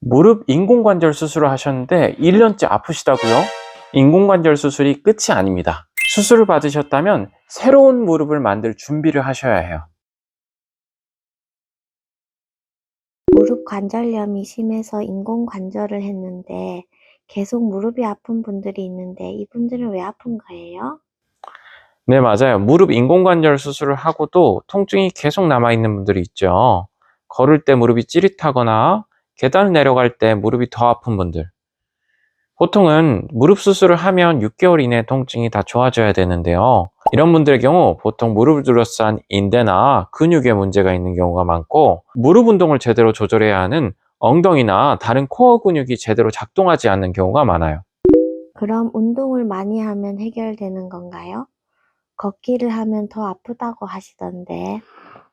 무릎 인공관절 수술을 하셨는데 1년째 아프시다고요? 인공관절 수술이 끝이 아닙니다. 수술을 받으셨다면 새로운 무릎을 만들 준비를 하셔야 해요. 무릎 관절염이 심해서 인공관절을 했는데 계속 무릎이 아픈 분들이 있는데 이분들은 왜 아픈 거예요? 네, 맞아요. 무릎 인공관절 수술을 하고도 통증이 계속 남아있는 분들이 있죠. 걸을 때 무릎이 찌릿하거나 계단을 내려갈 때 무릎이 더 아픈 분들. 보통은 무릎 수술을 하면 6개월 이내 통증이 다 좋아져야 되는데요. 이런 분들의 경우 보통 무릎을 둘러싼 인대나 근육에 문제가 있는 경우가 많고, 무릎 운동을 제대로 조절해야 하는 엉덩이나 다른 코어 근육이 제대로 작동하지 않는 경우가 많아요. 그럼 운동을 많이 하면 해결되는 건가요? 걷기를 하면 더 아프다고 하시던데.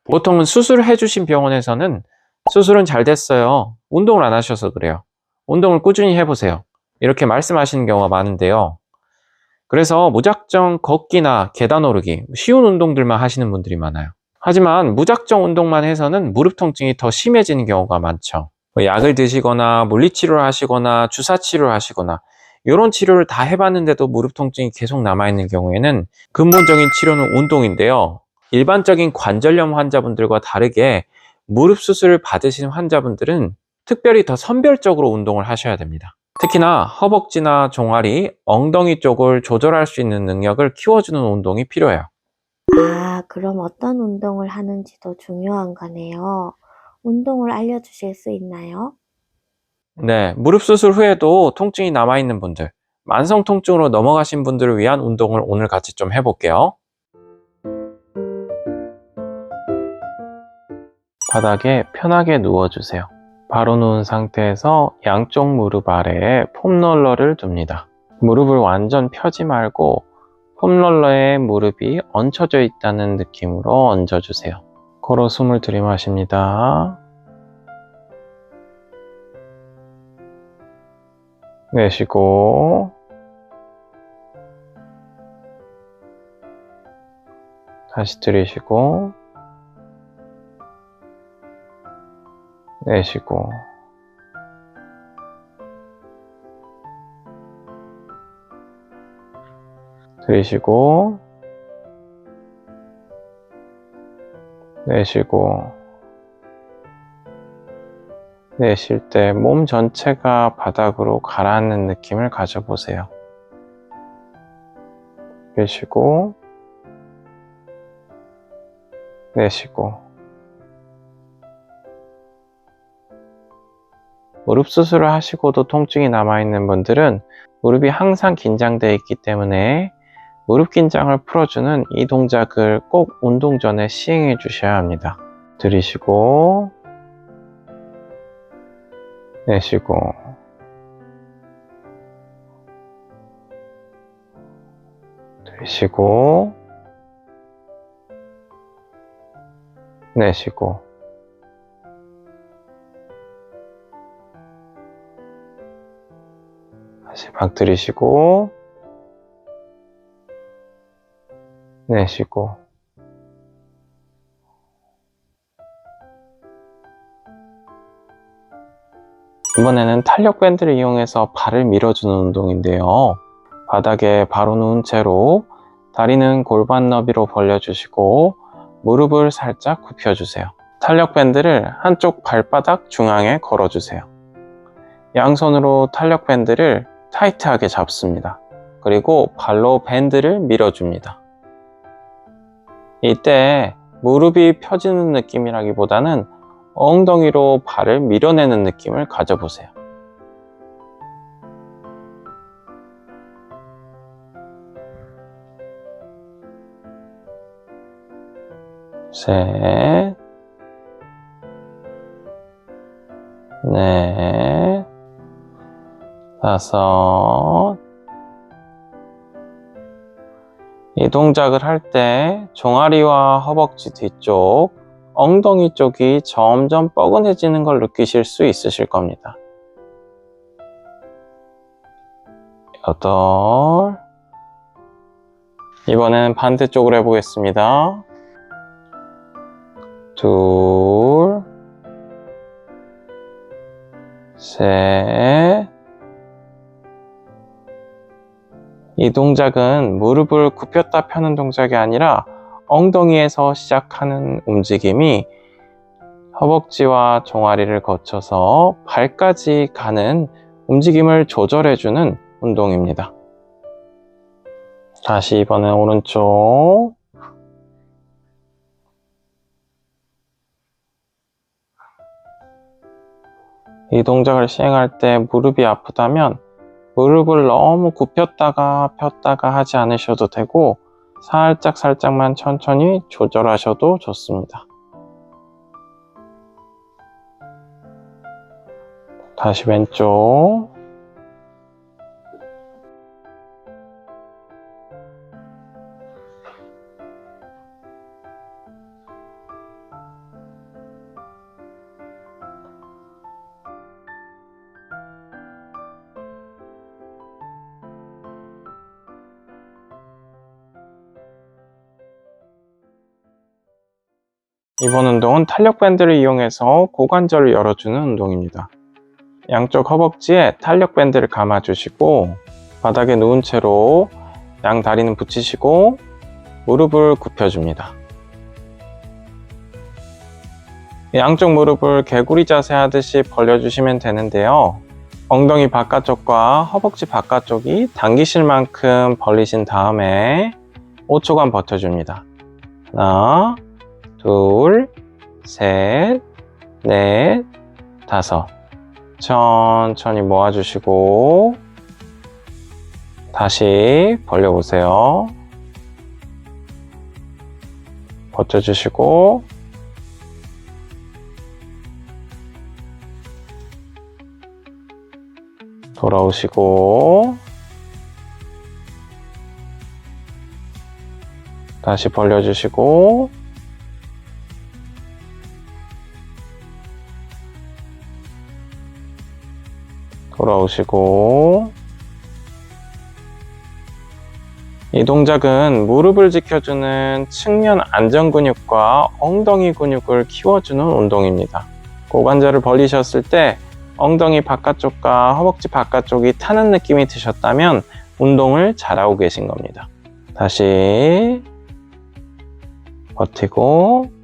보통은 수술을 해주신 병원에서는 수술은 잘 됐어요, 운동을 안 하셔서 그래요, 운동을 꾸준히 해보세요, 이렇게 말씀하시는 경우가 많은데요. 그래서 무작정 걷기나 계단 오르기, 쉬운 운동들만 하시는 분들이 많아요. 하지만 무작정 운동만 해서는 무릎 통증이 더 심해지는 경우가 많죠. 약을 드시거나 물리치료를 하시거나 주사치료를 하시거나 이런 치료를 다 해봤는데도 무릎 통증이 계속 남아있는 경우에는 근본적인 치료는 운동인데요. 일반적인 관절염 환자분들과 다르게 무릎 수술을 받으신 환자분들은 특별히 더 선별적으로 운동을 하셔야 됩니다. 특히나 허벅지나 종아리, 엉덩이 쪽을 조절할 수 있는 능력을 키워주는 운동이 필요해요. 그럼 어떤 운동을 하는지도 중요한 거네요. 운동을 알려주실 수 있나요? 네, 무릎 수술 후에도 통증이 남아있는 분들, 만성 통증으로 넘어가신 분들을 위한 운동을 오늘 같이 좀 해볼게요. 바닥에 편하게 누워주세요. 바로 누운 상태에서 양쪽 무릎 아래에 폼롤러를 둡니다. 무릎을 완전 펴지 말고 폼롤러에 무릎이 얹혀져 있다는 느낌으로 얹어주세요. 코로 숨을 들이마십니다. 내쉬고, 다시 들이쉬고, 내쉬고, 들이쉬고, 내쉬고. 내쉴 때 몸 전체가 바닥으로 가라앉는 느낌을 가져보세요. 내쉬고, 내쉬고. 무릎 수술을 하시고도 통증이 남아있는 분들은 무릎이 항상 긴장되어 있기 때문에 무릎 긴장을 풀어주는 이 동작을 꼭 운동 전에 시행해 주셔야 합니다. 들이쉬고, 내쉬고, 들이쉬고, 내쉬고. 다시 막 들이쉬고, 내쉬고. 이번에는 탄력 밴드를 이용해서 발을 밀어주는 운동인데요. 바닥에 바로 누운 채로 다리는 골반 너비로 벌려주시고 무릎을 살짝 굽혀주세요. 탄력 밴드를 한쪽 발바닥 중앙에 걸어주세요. 양손으로 탄력 밴드를 타이트하게 잡습니다. 그리고 발로 밴드를 밀어줍니다. 이때 무릎이 펴지는 느낌이라기보다는 엉덩이로 발을 밀어내는 느낌을 가져보세요. 셋, 넷, 다섯. 이 동작을 할 때 종아리와 허벅지 뒤쪽, 엉덩이 쪽이 점점 뻐근해지는 걸 느끼실 수 있으실 겁니다. 여덟. 이번엔 반대쪽으로 해보겠습니다. 둘, 셋. 이 동작은 무릎을 굽혔다 펴는 동작이 아니라 엉덩이에서 시작하는 움직임이 허벅지와 종아리를 거쳐서 발까지 가는 움직임을 조절해주는 운동입니다. 다시 이번엔 오른쪽. 이 동작을 시행할 때 무릎이 아프다면 무릎을 너무 굽혔다가 폈다가 하지 않으셔도 되고 살짝만 천천히 조절하셔도 좋습니다. 다시 왼쪽. 이번 운동은 탄력 밴드를 이용해서 고관절을 열어주는 운동입니다. 양쪽 허벅지에 탄력 밴드를 감아주시고 바닥에 누운 채로 양 다리는 붙이시고 무릎을 굽혀줍니다. 양쪽 무릎을 개구리 자세 하듯이 벌려주시면 되는데요. 엉덩이 바깥쪽과 허벅지 바깥쪽이 당기실 만큼 벌리신 다음에 5초간 버텨줍니다. 하나, 둘, 셋, 넷, 다섯. 천천히 모아주시고 다시 벌려보세요. 버텨주시고 돌아오시고 다시 벌려주시고 돌아오시고. 이 동작은 무릎을 지켜주는 측면 안전 근육과 엉덩이 근육을 키워주는 운동입니다. 고관절을 벌리셨을 때 엉덩이 바깥쪽과 허벅지 바깥쪽이 타는 느낌이 드셨다면 운동을 잘하고 계신 겁니다. 다시 버티고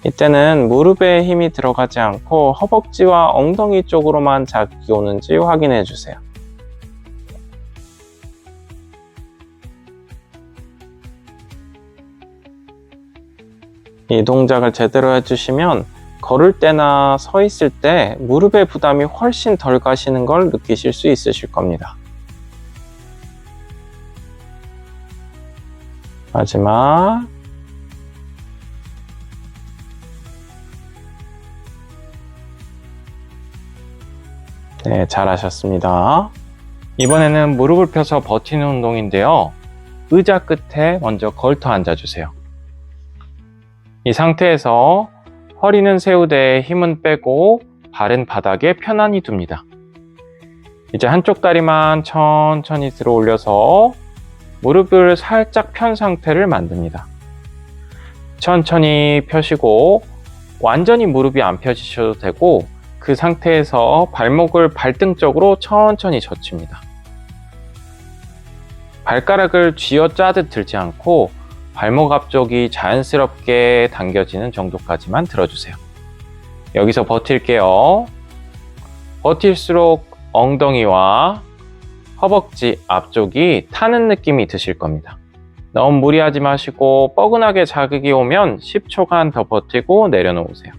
이때는 무릎에 힘이 들어가지 않고 허벅지와 엉덩이 쪽으로만 자극이 오는지 확인해 주세요. 이 동작을 제대로 해주시면 걸을 때나 서 있을 때 무릎의 부담이 훨씬 덜 가시는 걸 느끼실 수 있으실 겁니다. 마지막. 네, 잘하셨습니다. 이번에는 무릎을 펴서 버티는 운동인데요. 의자 끝에 먼저 걸터 앉아주세요. 이 상태에서 허리는 세우되 힘은 빼고 발은 바닥에 편안히 둡니다. 이제 한쪽 다리만 천천히 들어 올려서 무릎을 살짝 편 상태를 만듭니다. 천천히 펴시고 완전히 무릎이 안 펴지셔도 되고 그 상태에서 발목을 발등 쪽으로 천천히 젖힙니다. 발가락을 쥐어짜듯 들지 않고 발목 앞쪽이 자연스럽게 당겨지는 정도까지만 들어주세요. 여기서 버틸게요. 버틸수록 엉덩이와 허벅지 앞쪽이 타는 느낌이 드실 겁니다. 너무 무리하지 마시고 뻐근하게 자극이 오면 10초간 더 버티고 내려놓으세요.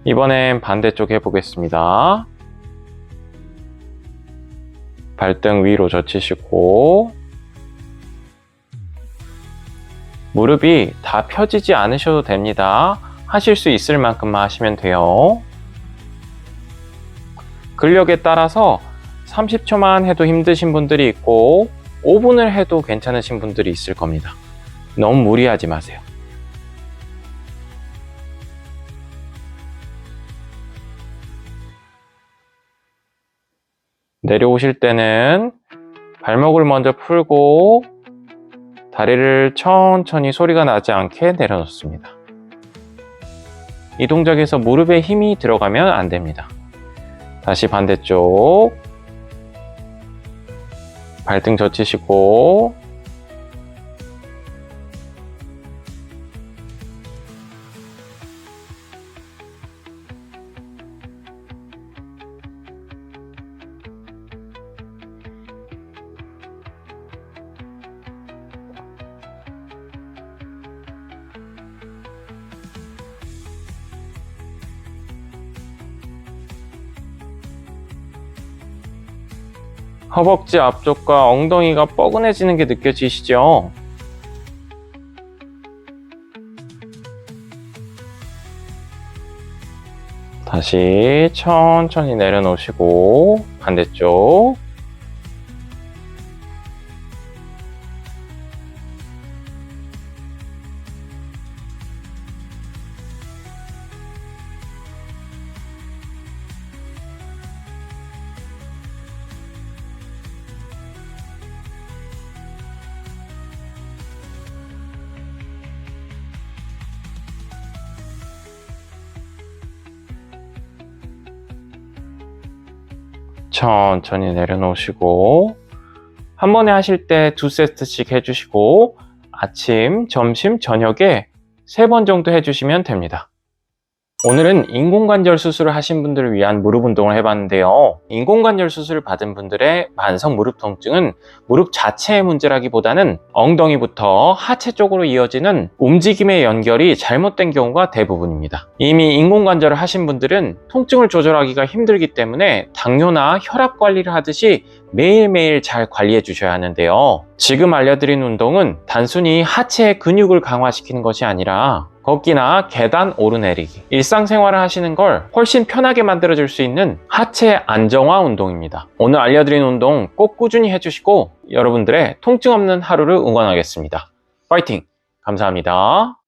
이번엔 반대쪽 해보겠습니다. 발등 위로 젖히시고 무릎이 다 펴지지 않으셔도 됩니다. 하실 수 있을 만큼만 하시면 돼요. 근력에 따라서 30초만 해도 힘드신 분들이 있고 5분을 해도 괜찮으신 분들이 있을 겁니다. 너무 무리하지 마세요. 내려오실 때는 발목을 먼저 풀고 다리를 천천히 소리가 나지 않게 내려놓습니다. 이 동작에서 무릎에 힘이 들어가면 안 됩니다. 다시 반대쪽. 발등 젖히시고 허벅지 앞쪽과 엉덩이가 뻐근해지는 게 느껴지시죠? 다시 천천히 내려놓으시고 반대쪽. 천천히 내려놓으시고 한 번에 하실 때 2세트씩 해주시고 아침, 점심, 저녁에 3번 정도 해주시면 됩니다. 오늘은 인공관절 수술을 하신 분들을 위한 무릎 운동을 해봤는데요. 인공관절 수술을 받은 분들의 만성 무릎 통증은 무릎 자체의 문제라기보다는 엉덩이부터 하체 쪽으로 이어지는 움직임의 연결이 잘못된 경우가 대부분입니다. 이미 인공관절을 하신 분들은 통증을 조절하기가 힘들기 때문에 당뇨나 혈압 관리를 하듯이 매일매일 잘 관리해 주셔야 하는데요. 지금 알려드린 운동은 단순히 하체의 근육을 강화시키는 것이 아니라 걷기나 계단 오르내리기, 일상생활을 하시는 걸 훨씬 편하게 만들어줄 수 있는 하체 안정화 운동입니다. 오늘 알려드린 운동 꼭 꾸준히 해주시고 여러분들의 통증 없는 하루를 응원하겠습니다. 파이팅! 감사합니다.